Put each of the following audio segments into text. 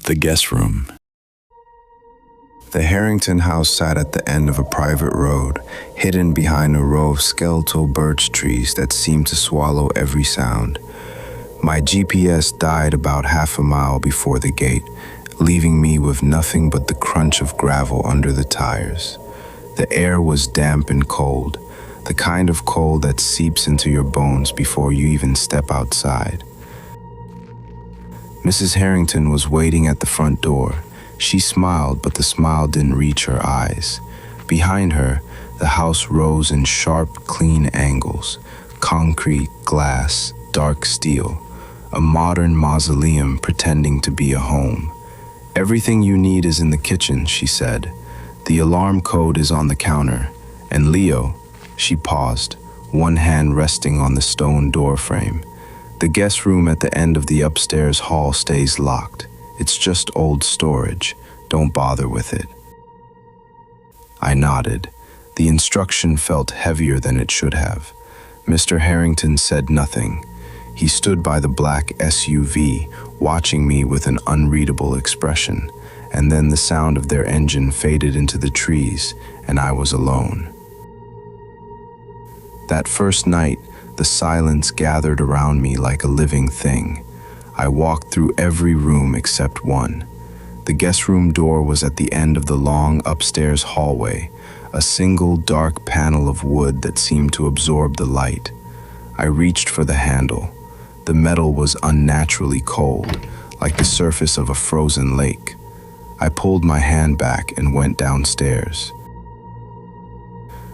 The guest room. The Harrington house sat at the end of a private road, hidden behind a row of skeletal birch trees that seemed to swallow every sound. My GPS died about half a mile before the gate, leaving me with nothing but the crunch of gravel under the tires. The air was damp and cold, the kind of cold that seeps into your bones before you even step outside. Mrs. Harrington was waiting at the front door. She smiled, but the smile didn't reach her eyes. Behind her, the house rose in sharp, clean angles: concrete, glass, dark steel, a modern mausoleum pretending to be a home. "Everything you need is in the kitchen," she said. "The alarm code is on the counter. And Leo," she paused, one hand resting on the stone door frame, "the guest room at the end of the upstairs hall stays locked. It's just old storage. Don't bother with it." I nodded. The instruction felt heavier than it should have. Mr. Harrington said nothing. He stood by the black SUV, watching me with an unreadable expression, and then the sound of their engine faded into the trees, and I was alone. That first night, the silence gathered around me like a living thing. I walked through every room except one. The guest room door was at the end of the long upstairs hallway, a single dark panel of wood that seemed to absorb the light. I reached for the handle. The metal was unnaturally cold, like the surface of a frozen lake. I pulled my hand back and went downstairs.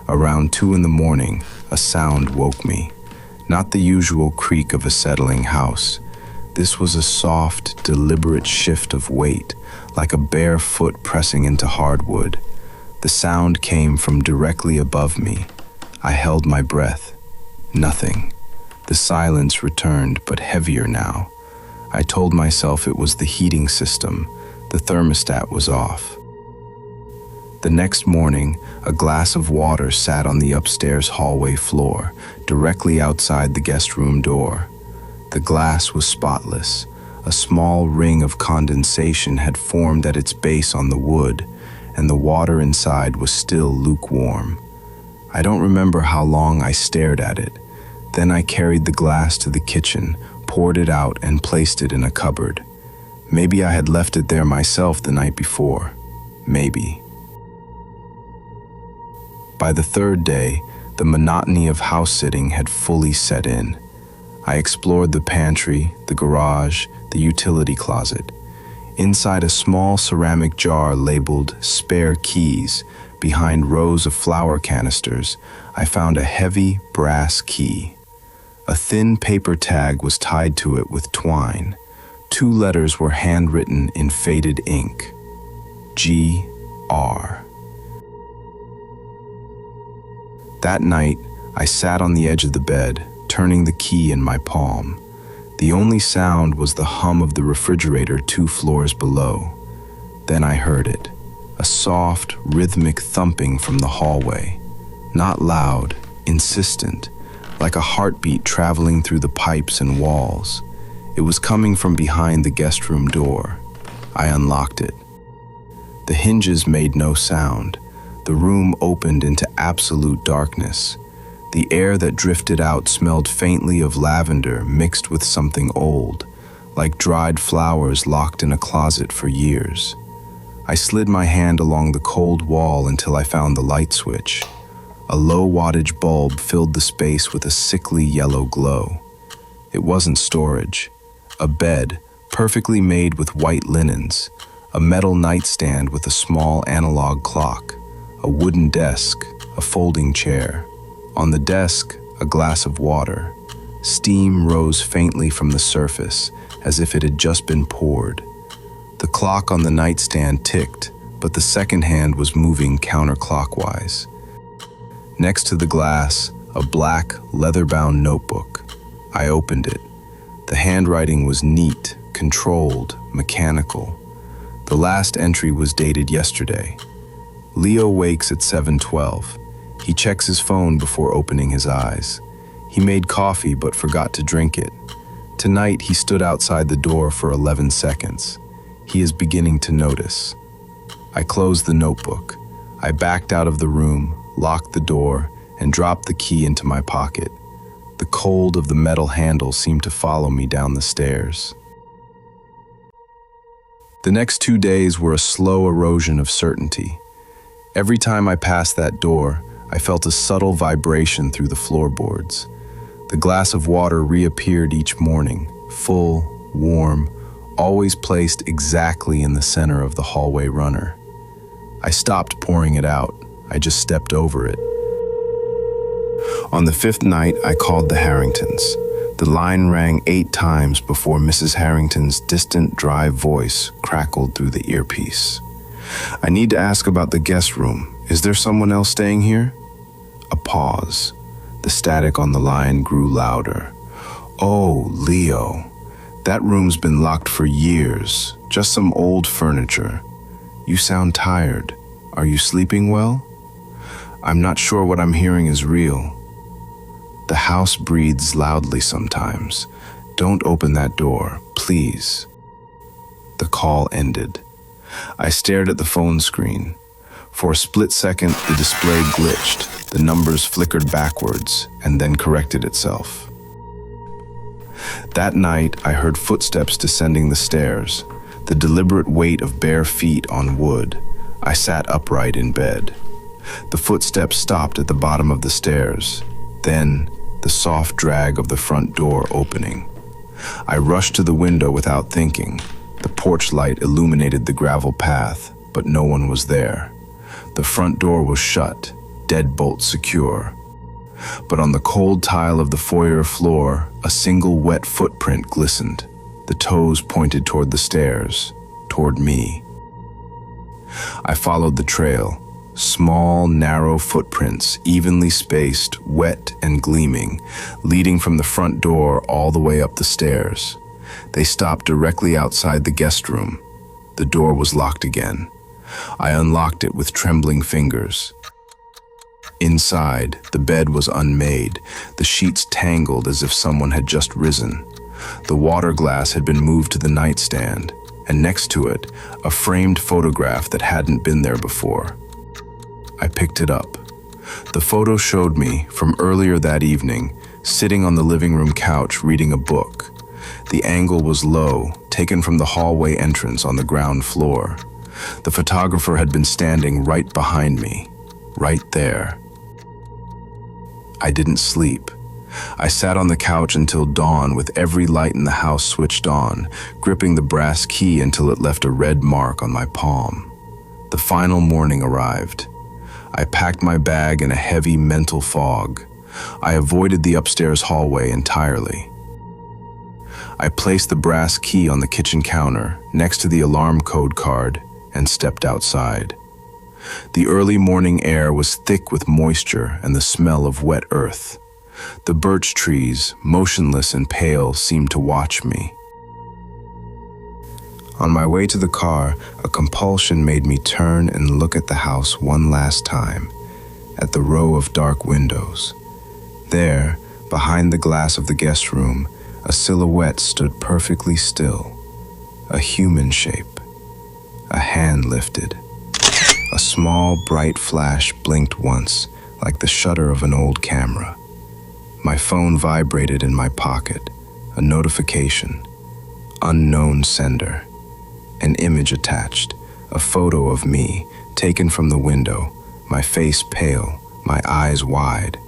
Around 2 in the morning, a sound woke me. Not the usual creak of a settling house. This was a soft, deliberate shift of weight, like a bare foot pressing into hardwood. The sound came from directly above me. I held my breath. Nothing. The silence returned, but heavier now. I told myself it was the heating system. The thermostat was off. The next morning, a glass of water sat on the upstairs hallway floor, directly outside the guest room door. The glass was spotless. A small ring of condensation had formed at its base on the wood, and the water inside was still lukewarm. I don't remember how long I stared at it. Then I carried the glass to the kitchen, poured it out, and placed it in a cupboard. Maybe I had left it there myself the night before. Maybe. By the third day, the monotony of house-sitting had fully set in. I explored the pantry, the garage, the utility closet. Inside a small ceramic jar labeled "spare keys," behind rows of flower canisters, I found a heavy brass key. A thin paper tag was tied to it with twine. 2 letters were handwritten in faded ink. G.R. That night, I sat on the edge of the bed, turning the key in my palm. The only sound was the hum of the refrigerator 2 floors below. Then I heard it, a soft, rhythmic thumping from the hallway. Not loud, insistent, like a heartbeat traveling through the pipes and walls. It was coming from behind the guest room door. I unlocked it. The hinges made no sound. The room opened into absolute darkness. The air that drifted out smelled faintly of lavender mixed with something old, like dried flowers locked in a closet for years. I slid my hand along the cold wall until I found the light switch. A low-wattage bulb filled the space with a sickly yellow glow. It wasn't storage. A bed, perfectly made with white linens, a metal nightstand with a small analog clock, a wooden desk, a folding chair. On the desk, a glass of water. Steam rose faintly from the surface, as if it had just been poured. The clock on the nightstand ticked, but the second hand was moving counterclockwise. Next to the glass, a black, leather-bound notebook. I opened it. The handwriting was neat, controlled, mechanical. The last entry was dated yesterday. Leo wakes at 7:12. He checks his phone before opening his eyes. He made coffee but forgot to drink it. Tonight he stood outside the door for 11 seconds. He is beginning to notice. I closed the notebook. I backed out of the room, locked the door, and dropped the key into my pocket. The cold of the metal handle seemed to follow me down the stairs. The next 2 days were a slow erosion of certainty. Every time I passed that door, I felt a subtle vibration through the floorboards. The glass of water reappeared each morning, full, warm, always placed exactly in the center of the hallway runner. I stopped pouring it out. I just stepped over it. On the 5th night, I called the Harringtons. The line rang 8 times before Mrs. Harrington's distant, dry voice crackled through the earpiece. "I need to ask about the guest room. Is there someone else staying here?" A pause. The static on the line grew louder. "Oh, Leo. That room's been locked for years. Just some old furniture. You sound tired. Are you sleeping well? I'm not sure what I'm hearing is real. The house breathes loudly sometimes. Don't open that door, please." The call ended. I stared at the phone screen. For a split second, the display glitched. The numbers flickered backwards and then corrected itself. That night, I heard footsteps descending the stairs, the deliberate weight of bare feet on wood. I sat upright in bed. The footsteps stopped at the bottom of the stairs. Then, the soft drag of the front door opening. I rushed to the window without thinking. The porch light illuminated the gravel path, but no one was there. The front door was shut, deadbolt secure. But on the cold tile of the foyer floor, a single wet footprint glistened. The toes pointed toward the stairs, toward me. I followed the trail. Small, narrow footprints, evenly spaced, wet and gleaming, leading from the front door all the way up the stairs. They stopped directly outside the guest room. The door was locked again. I unlocked it with trembling fingers. Inside, the bed was unmade, the sheets tangled as if someone had just risen. The water glass had been moved to the nightstand, and next to it, a framed photograph that hadn't been there before. I picked it up. The photo showed me, from earlier that evening, sitting on the living room couch reading a book. The angle was low, taken from the hallway entrance on the ground floor. The photographer had been standing right behind me, right there. I didn't sleep. I sat on the couch until dawn with every light in the house switched on, gripping the brass key until it left a red mark on my palm. The final morning arrived. I packed my bag in a heavy mental fog. I avoided the upstairs hallway entirely. I placed the brass key on the kitchen counter next to the alarm code card and stepped outside. The early morning air was thick with moisture and the smell of wet earth. The birch trees, motionless and pale, seemed to watch me. On my way to the car, a compulsion made me turn and look at the house one last time, at the row of dark windows. There, behind the glass of the guest room, a silhouette stood perfectly still, a human shape. A hand lifted. A small, bright flash blinked once, like the shutter of an old camera. My phone vibrated in my pocket, a notification. Unknown sender. An image attached, a photo of me, taken from the window, my face pale, my eyes wide.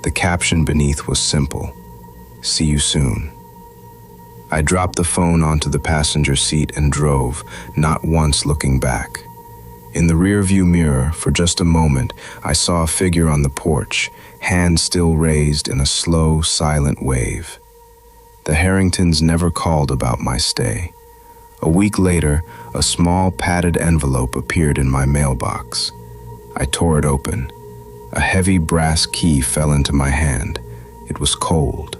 The caption beneath was simple, "See you soon." I dropped the phone onto the passenger seat and drove, not once looking back. In the rearview mirror, for just a moment, I saw a figure on the porch, hand still raised in a slow, silent wave. The Harringtons never called about my stay. A week later, a small padded envelope appeared in my mailbox. I tore it open. A heavy brass key fell into my hand. It was cold.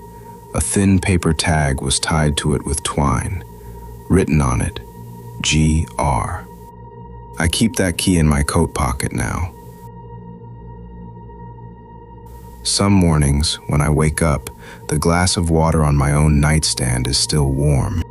A thin paper tag was tied to it with twine. Written on it, G.R. I keep that key in my coat pocket now. Some mornings, when I wake up, the glass of water on my own nightstand is still warm.